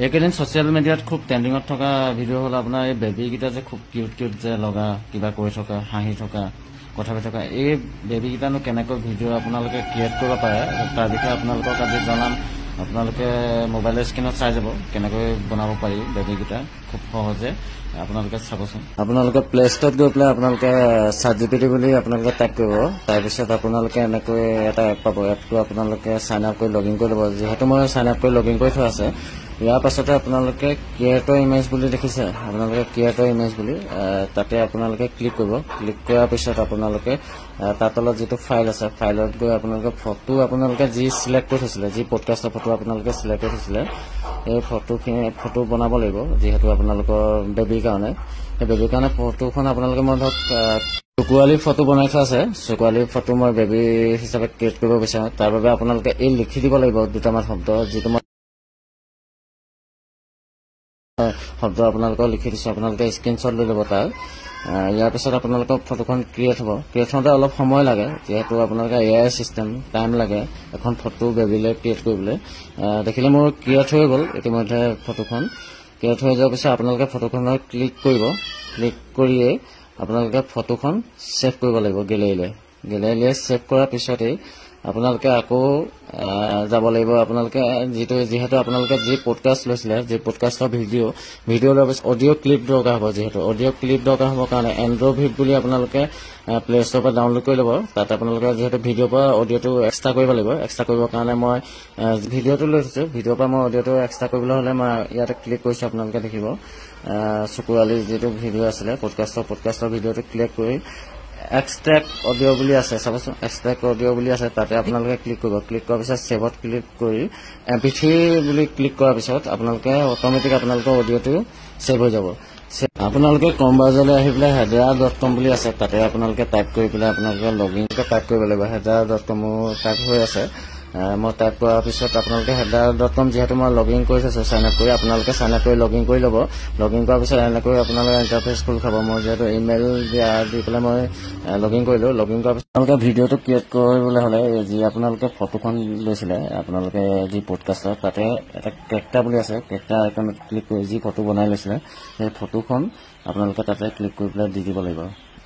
এইকেইদিন ছচিয়েল মিডিয়াত খুব ট্ৰেণ্ডিঙত থকা ভিডিঅ' হ'ল আপোনাৰ এই বেবীকেইটা যে খুব কিউট কিউট যে লগা কিবা কৰি থকা হাঁহি থকা কথা পাতি থকা এই বেবীকেইটানো কেনেকৈ ভিডিঅ' আপোনালোকে ক্ৰিয়েট কৰিব পাৰে তাৰ বিষয়ে আপোনালোকক আজি জনাম। আপোনালোকে মোবাইলৰ স্ক্ৰীণত চাই যাব কেনেকৈ বনাব পাৰি বেবীকেইটা খুব সহজে আপোনালোকে চাবচোন। আপোনালোকে প্লে ষ্টৰত গৈ পেলাই আপোনালোকে ChatGPT বুলি আপোনালোকে টাইপ কৰিব। তাৰপিছত আপোনালোকে এনেকৈ এটা এপ পাব। এপটো আপোনালোকে চাইন আপ কৰি লগ ইন কৰি ল'ব। যিহেতু মই চাইন আপ কৰি লগ ইন কৰি থোৱা আছে। ইয়াৰ পাছতে আপোনালোকে ক্ৰিয়েটৰ ইমেজ বুলি দেখিছে, আপোনালোকে ক্ৰিয়েটৰ ইমেজ বুলি তাতে আপোনালোকে ক্লিক কৰিব। ক্লিক কৰাৰ পিছত আপোনালোকে তাৰ তলত যিটো ফাইল আছে ফাইলত গৈ আপোনালোকে ফটো আপোনালোকে যি চিলেক্ট কৰি থৈছিলে, যি পডকাষ্টৰ ফটো আপোনালোকে চিলেক্ট কৰি থৈছিলে এই ফটো বনাব লাগিব। যিহেতু আপোনালোকৰ বেবীৰ কাৰণে সেই বেবীৰ কাৰণে ফটোখন আপোনালোকে মই ধৰক চকুৱালী ফটো বনাই থোৱা আছে। চকুৱালী ফটো মই বেবী হিচাপে ক্ৰিয়েট কৰিব বিচাৰোঁ। তাৰ বাবে আপোনালোকে এই লিখি দিব লাগিব দুটামান শব্দ, যিটো মই শব্দ আপোনালোকক লিখি দিছোঁ। আপোনালোকে স্ক্ৰীনশ্বট লৈ ল'ব তাৰ। ইয়াৰ পিছত আপোনালোকৰ ফটোখন ক্ৰিয়েট হ'ব। ক্ৰিয়েট হওঁতে অলপ সময় লাগে, যিহেতু আপোনালোকে AI চিষ্টেম টাইম লাগে এখন ফটো বেবীলৈ ক্ৰিয়েট কৰিবলৈ। দেখিলে মোৰ ক্ৰিয়েট হৈ গ'ল ইতিমধ্যে ফটোখন। ক্ৰিয়েট হৈ যোৱাৰ পিছত আপোনালোকে ফটোখনত ক্লিক কৰিব। ক্লিক কৰিয়ে আপোনালোকে ফটোখন ছেভ কৰিব লাগিব গেলেৰীলৈ। গেলেৰীলৈ ছেভ কৰাৰ পিছতেই আপোনালোকে আকৌ যাব লাগিব। আপোনালোকে যিহেতু আপোনালোকে যি পডকাষ্ট লৈছিলে, যি পডকাষ্টৰ ভিডিঅ' লোৱাৰ পিছত অডিঅ' ক্লিপ দৰকাৰ হ'ব। যিহেতু অডিঅ' ক্লিপ দৰকাৰ হ'বৰ কাৰণে এণ্ড্ৰইড বুলি আপোনালোকে প্লে ষ্ট'ৰৰ পৰা ডাউনলোড কৰি ল'ব। তাত আপোনালোকে যিহেতু ভিডিঅ'ৰ পৰা অডিঅ'টো এক্সট্ৰা কৰিব লাগিব। এক্সট্ৰা কৰিবৰ কাৰণে মই ভিডিঅ'টো লৈ থৈছোঁ। ভিডিঅ'ৰ পৰা মই অডিঅ'টো এক্সট্ৰা কৰিবলৈ হ'লে মই ইয়াতে ক্লিক কৰিছোঁ। আপোনালোকে দেখিব চকুৱালী যিটো ভিডিঅ' আছিলে পডকাষ্টৰ ভিডিঅ'টো ক্লিক কৰি এক্সট্ৰেক্ট অডিঅ' বুলি আছে, চাবচোন এক্সট্ৰেক্ট অডিঅ' বুলি আছে। তাতে আপোনালোকে ক্লিক কৰিব। ক্লিক কৰাৰ পিছত ছেভত ক্লিক কৰি MP3 বুলি ক্লিক কৰাৰ পিছত আপোনালোকে অট'মেটিক আপোনালোকৰ অডিঅ'টো ছেভ হৈ যাব। আপোনালোকে কমবাজলৈ আহি পেলাই hedera.com বুলি আছে, তাতে আপোনালোকে টাইপ কৰি পেলাই আপোনালোকে লগ ইন টাইপ কৰিব লাগিব। hedera.com টাইপ হৈ আছে। মই টাইপ কৰাৰ পিছত আপোনালোকে hedera.com যিহেতু মই লগ ইন কৰি থৈছোঁ চাইন আপ কৰি, আপোনালোকে চাইন আপ কৰি লগ ইন কৰি ল'ব। লগ ইন কৰাৰ পিছত এনেকৈ আপোনালোকে ইণ্টাৰফেচ খোল খাব। মই যিহেতু ইমেইল দি পেলাই মই লগ ইন কৰিলোঁ। লগ ইন কৰাৰ পিছত আপোনালোকে ভিডিঅ'টো ক্ৰিয়েট কৰিবলৈ হ'লে যি আপোনালোকে ফটোখন লৈছিলে আপোনালোকে যি পডকাষ্টৰ তাতে এটা কেৰেক্টাৰ বুলি আছে, কেৰেক্টাৰ আইকনত ক্লিক কৰি যি ফটো বনাই লৈছিলে সেই ফটোখন আপোনালোকে তাতে ক্লিক কৰি পেলাই দি দিব লাগিব।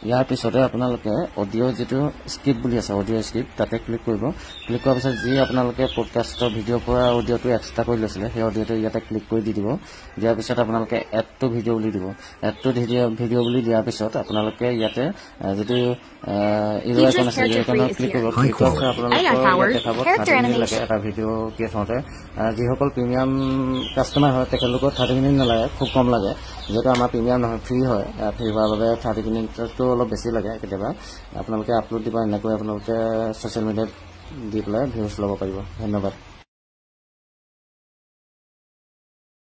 ইয়াৰ পিছতে আপোনালোকে অডিঅ' যিটো স্ক্ৰিপ্ট বুলি আছে অডিঅ' স্ক্ৰিপ্ট তাতে ক্লিক কৰিব। ক্লিক কৰাৰ পিছত যি আপোনালোকে পডকাষ্টৰ ভিডিঅ'ৰ পৰা অডিঅ'টো এক্সট্ৰা কৰি লৈছিলে সেই অডিঅ'টো ইয়াতে ক্লিক কৰি দি দিব। দিয়াৰ পিছত আপোনালোকে এড টু ভিডিঅ' বুলি দিব। এড টু ভিডিঅ' বুলি দিয়াৰ পিছত আপোনালোকে ইয়াতে যিটো ইৰো আইকন আছে এই আইকনত ক্লিক কৰিব। ক্লিক কৰাৰ পিছত আপোনালোকৰ দেখাব 30 মিনিট লাগে এটা ভিডিঅ' ক্ৰিয়েট হওঁতে। যিসকল প্ৰিমিয়াম কাষ্টমাৰ হয় তেখেতলোকৰ 30 মিনিট নালাগে, খুব কম লাগে। যিহেতু আমাৰ প্ৰিমিয়াম নহয়, ফ্ৰী হয়। ফ্ৰী হোৱাৰ বাবে 30 মিনিটতকৈ অলপ বেছি লাগে কেতিয়াবা। আপোনালোকে আপলোড দিব, এনেকৈ আপোনালোকে ছ'চিয়েল মিডিয়াত দি পেলাই ভিউজ ল'ব পাৰিব। ধন্যবাদ।